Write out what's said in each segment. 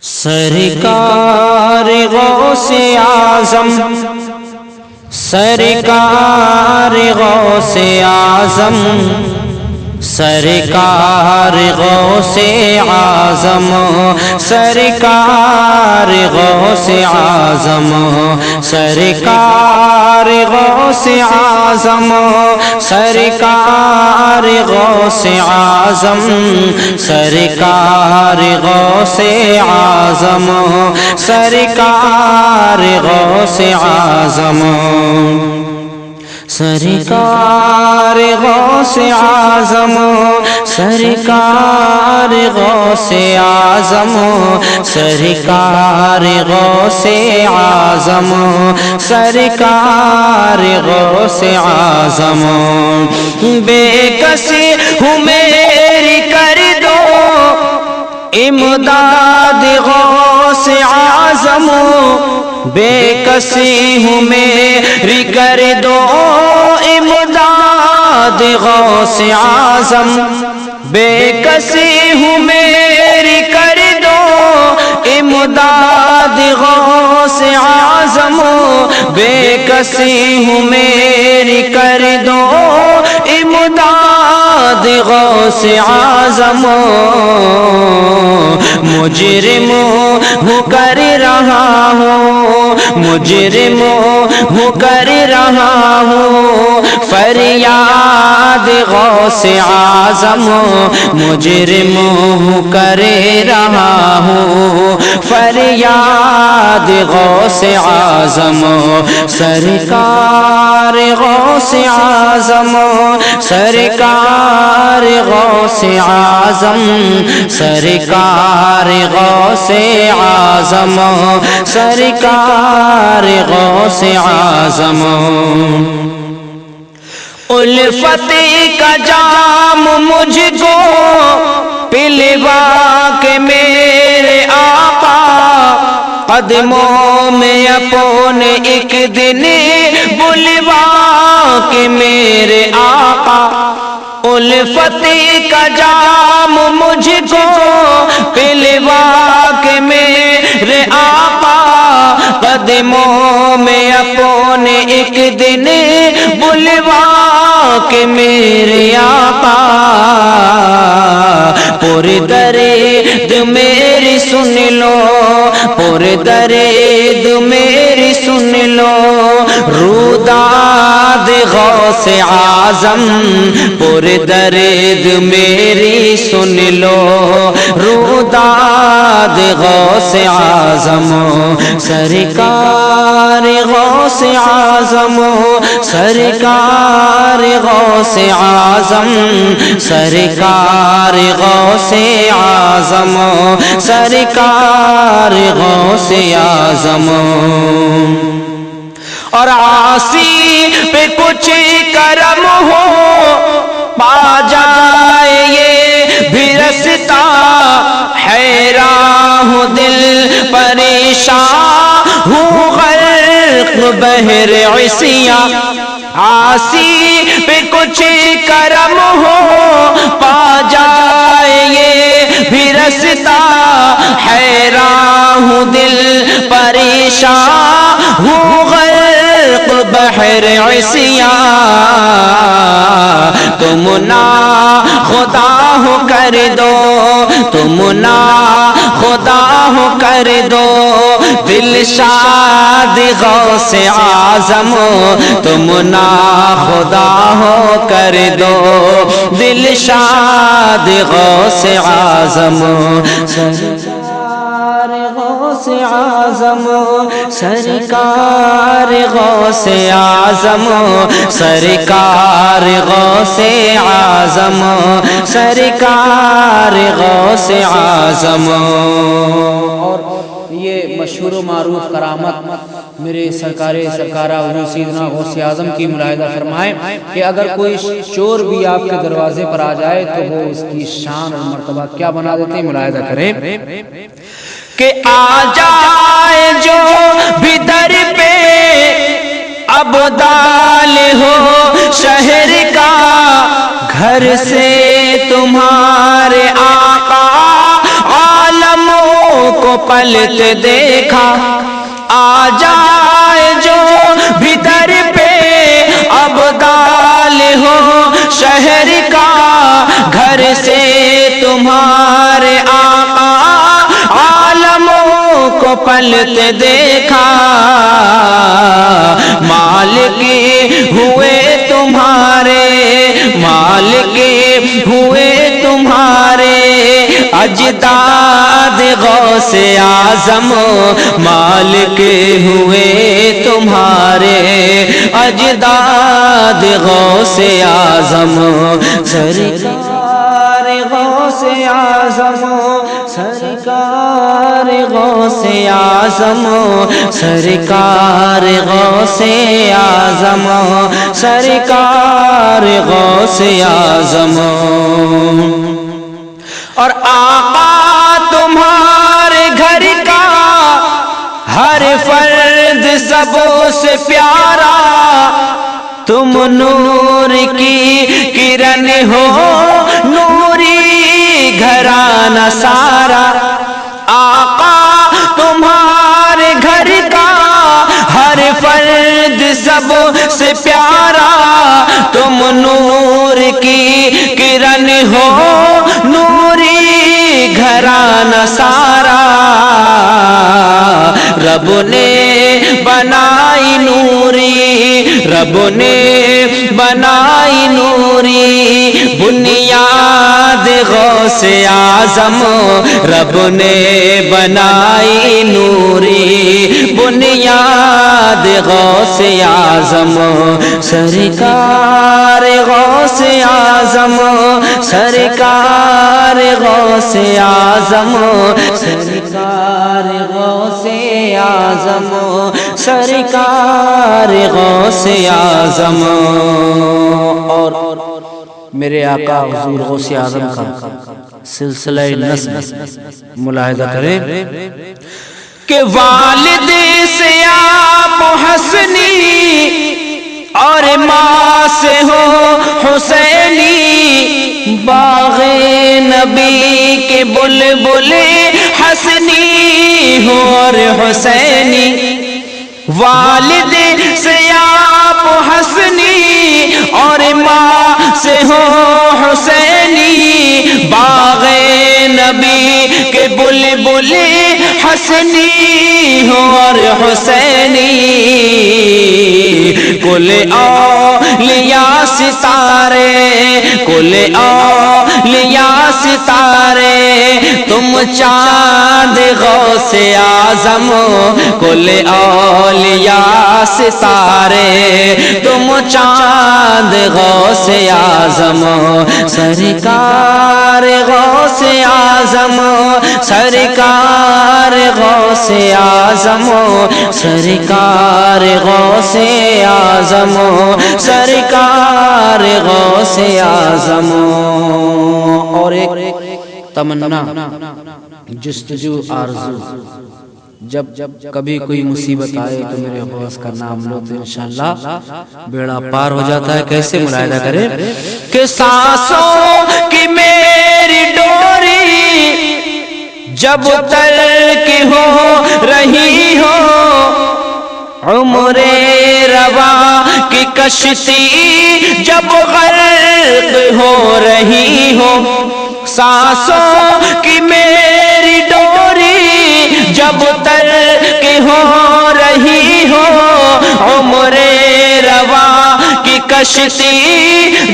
سرکار غوث اعظم، سرکار غوث اعظم، سرکار غوث اعظم، سرکار غوث اعظم، سرکار غوث اعظم، سرکار غوث اعظم، سرکار غوث اعظم، سرکار غوث اعظم، سرکار غوث اعظم، سرکار غوث اعظم، سرکار غوث اعظم، سرکار غوث اعظم، بے کسی ہوں میری کر دو امداد غوث اعظم، بے کسی ہوں میری کر دو امداد غوث اعظم، بے کسی ہوں میری کر دو امداد غوث اعظم، بے کسی ہوں میری کر دو امداد غوث اعظم، مجرم ہوں کر رہا ہوں، مجرم ہوں کر رہا ہوں فریاد غوث اعظم، مجرم ہوں کر رہا ہوں فریاد غوث اعظم، سرکار غوث اعظم، سرکار غوث اعظم، سرکار غوث اعظم، سرکار غوث اعظم، الفت کا جام مجھ کو پلوا کے میرے آقا قدموں میں اپنے ایک دن بلوا کے میرے آقا، الفت کا جام مجھ کو پلوا کے میرے آقا قدموں میں اپنے ایک دن بلوا کے میرے آقا، پر درد میری سن لو، پر درد میری سن لو روداد غوث اعظم، پر درد میری سن لو روداد غوث اعظم، سرکار غوث اعظم، سرکار غوث اعظم، سرکار غوث اعظم، سرکار غوث اعظم، اور عاصی پہ کچھ کرم ہو پا جائے یہ بھی رستا، حیران ہوں دل پریشان ہوں غرق بحر عصیاں، عاصی پہ کچھ کرم ہو پا جائے یہ بھی رستا، حیران ہوں دل پریشان ہوں غرق بحر عصیاں، تم نا خدا ہو کر دو، تم نا خدا ہو کر دو دلشاد غوث اعظم، تم نا خدا ہو کر دو دلشاد غوث اعظم، سرکار غوث اعظم، سرکار غوث اعظم، سرکار غوث اعظم، سرکار غوث اعظم، اور یہ مشہور و معروف کرامت میرے سرکارہ حضور سیدنا غوث اعظم کی ملاحظہ فرمائیں کہ اگر کوئی چور بھی آپ کے دروازے پر آ جائے تو وہ اس کی شان اور مرتبہ کیا بنا دیتے ہیں، ملاحظہ کریں کہ آ جائے جو بھی در پہ ابدال ہو شہر کا، گھر سے تمہارے آقا عالموں کو کو پلتے دیکھا، آ جائے جو بھی در پہ ابدال ہو شہر کا، گھر سے تمہارے آقا عالموں کو پلتے دیکھا، مالک ہوئے تمہارے، مالک ہوئے تمہارے اجداد غوث اعظم، مالک ہوئے تمہارے اجداد غوث اعظم، سرکار غوث اعظم، سرکار غوث اعظم، سرکار غوث اعظم، سرکار غوث اعظم۔ اور آقا تمہارے گھر کا ہر فرد سب سے پیارا، تم نور کی کرن ہو، نوری گھرانہ سارا، آقا تمہارے گھر کا ہر فرد سب سے پیارا، تم نور کی کرن ہو، نوری گھرانہ سارا، رب نے بنائی نوری، رب نے بنائی نوری بنیاد غوث اعظم، رب نے بنائی نوری بنیاد غوث اعظم، سرکار غوث اعظم، سرکار غوث اعظم، سرکار غوث اعظم، سرکار غوث اعظم۔ اور میرے آقا حضور غوث اعظم کا سلسلہ نسب ملاحظہ کریں کہ والد سے آپ حسنی اور ماں سے ہو حسینی، باغ نبی کے بلبل حسنی ہو اور حسینی، والد سے آپ حسنی اور ماں سے ہو حسینی، باغ نبی کے بلبل حسنی ہو اور حسینی، کل اولیاء ستارے، کل اولیاء ستارے، تم چاند غوث اعظم، کل اولیاء ستارے، تم چاند غوث اعظم، سرکار غوث اعظم، سرکار غوث اعظم، سرکار غوث اعظم، سرکار غوث اعظم۔ اور ایک تمنا، جستجو، آرزو، جب کبھی کوئی مصیبت آئے تو میرے غوث کا نام لو تو انشاءاللہ بیڑا پار ہو جاتا ہے۔ کیسے ملاحظہ کریں کہ سانسوں کی میری ڈوری جب تلک ہو رہی ہو، عمر رواں کی کشتی جب غرق ہو رہی ہو، سانسوں کی میری ڈوری جب تلک ہو رہی ہو، عمر رواں کی کشتی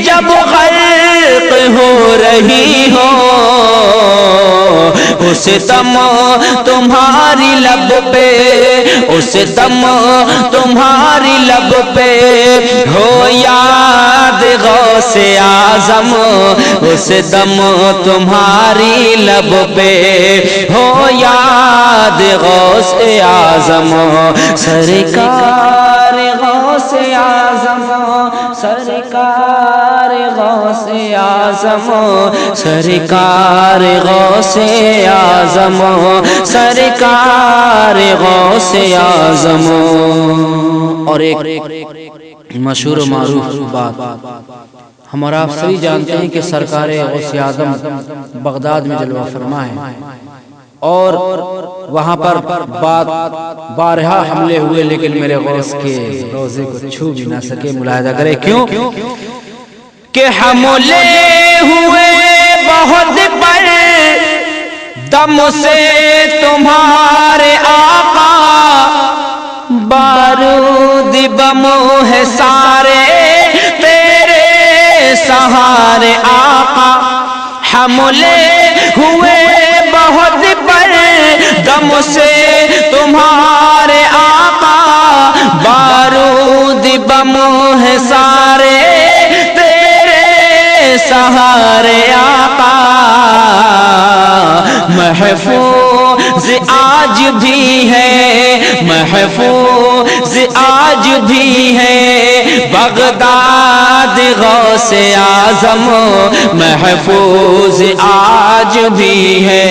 جب غرق ہو رہی ہو، اس دم تمہاری لب پہ، اس دم تمہاری لب پہ ہو یاد غوث اعظم، اس دم تمہاری لب پہ ہو یاد غوث اعظم، سرکار غوث اعظم، سرکار غوث اعظم، سرکار غوث اعظم، سرکار غوث اعظم۔ اور ایک مشہور و معروف بات ہمارا آپ سبھی جانتے ہیں کہ سرکار غوث اعظم بغداد میں جلوہ فرما ہے، اور وہاں پر بارہا حملے ہوئے لیکن میرے غوث کے روزے کو چھو بھی نہ سکے. ملاحظہ کرے کیوں کہ حملے ہوئے بہت پر دم سے تمہارے آقا، بارود بم ہے سارے تیرے سہارے آقا. حملے ہوئے بہت پر دم سے تمہارے آقا، بارود بم ہے سارے تیرے سہارے آقا. محفوظ آج بھی ہے، محفوظ آج بھی ہے بغداد غوث اعظم، محفوظ آج بھی ہے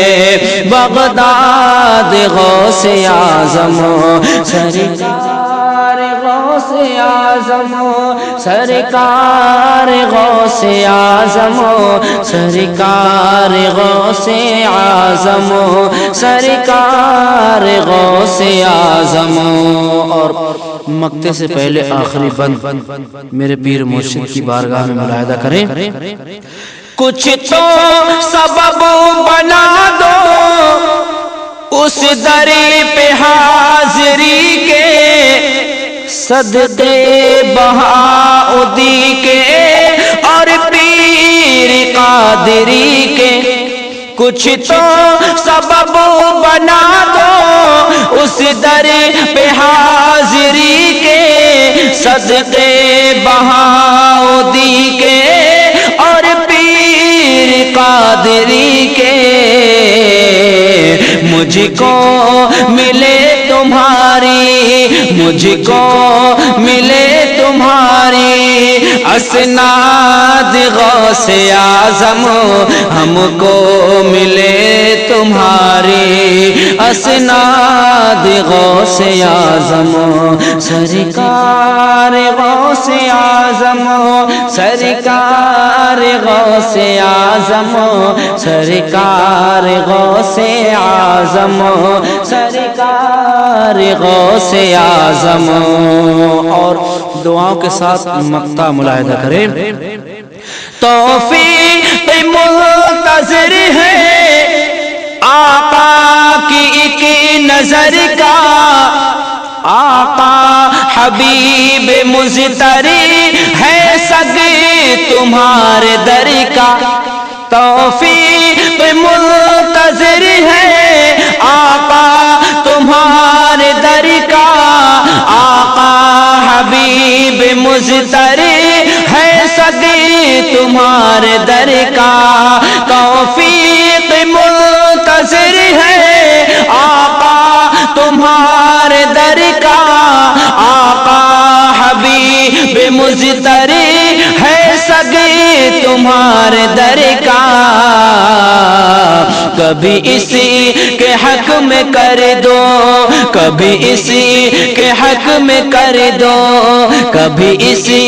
بغداد غوث اعظم. سرکار غوث اعظم، سرکار غوث اعظم، سرکار غوث اعظم، سرکار غوث اعظم. اور مکتے سے پہلے آخری بند میرے پیر مرشد کی بارگاہ میں ملاحظہ کریں. کچھ تو سبب بنا دو اس در پہ حاضری کے، صدقے بہاؤدی کے اور پیر قادری کے. کچھ تو سبب بنا دو اس در پہ حاضری کے، صدقے بہاؤدی کے اور پیر قادری کے. مجھ کو ملے تمہاری، مجھ کو ملے تمہاری اسناد غوث اعظم، ہم کو ملے تمہاری اسناد غوث اعظم. سرکار غوث اعظم، سرکار غوث اعظم، سرکار غوث اعظم، سرکار غوث اعظم. اور دعاؤں کے ساتھ مقطع ملاحظہ کریں. توفیق منتظر ہے آقا کی ایک نظر کا، آقا حبیب مزتری ہے سگ تمہارے در کا. توفیق منتظر ہے آقا تمہارے در کا، آقا حبیب مزتری ہے سگ تمہارے در کا. توفیق منتظر ہے آقا تمہارے در کا، آقا حبیب مزتری ہے سگ تمہارے در کا. کبھی اسی کے حق میں کر دو، کبھی اسی کے حق میں کر دو، کبھی اسی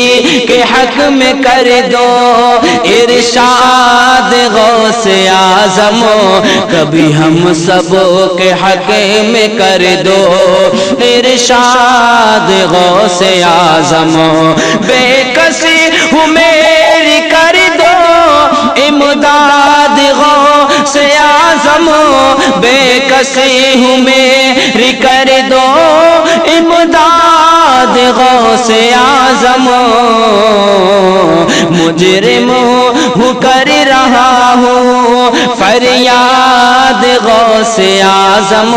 کے حق میں کر دو ارشاد غوث اعظم، کبھی ہم سب کے حق میں کر دو ارشاد غوث اعظم. بے کسی ہوں میری کر دو امداد غوث اعظم، بے کسی ہوں میری کر دو امداد غوث اعظم. مجرم ہوں کر رہا ہوں فریاد غوث اعظم،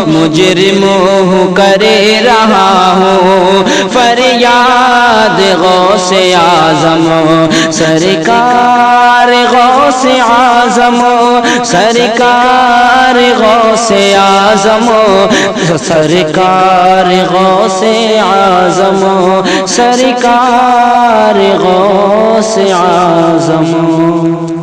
مجرم ہوں کر رہا ہوں فریاد غوث اعظم. سرکار غوث اعظم، سرکار غوث اعظم، سرکار غوث اعظم، سرکار غوث اعظم.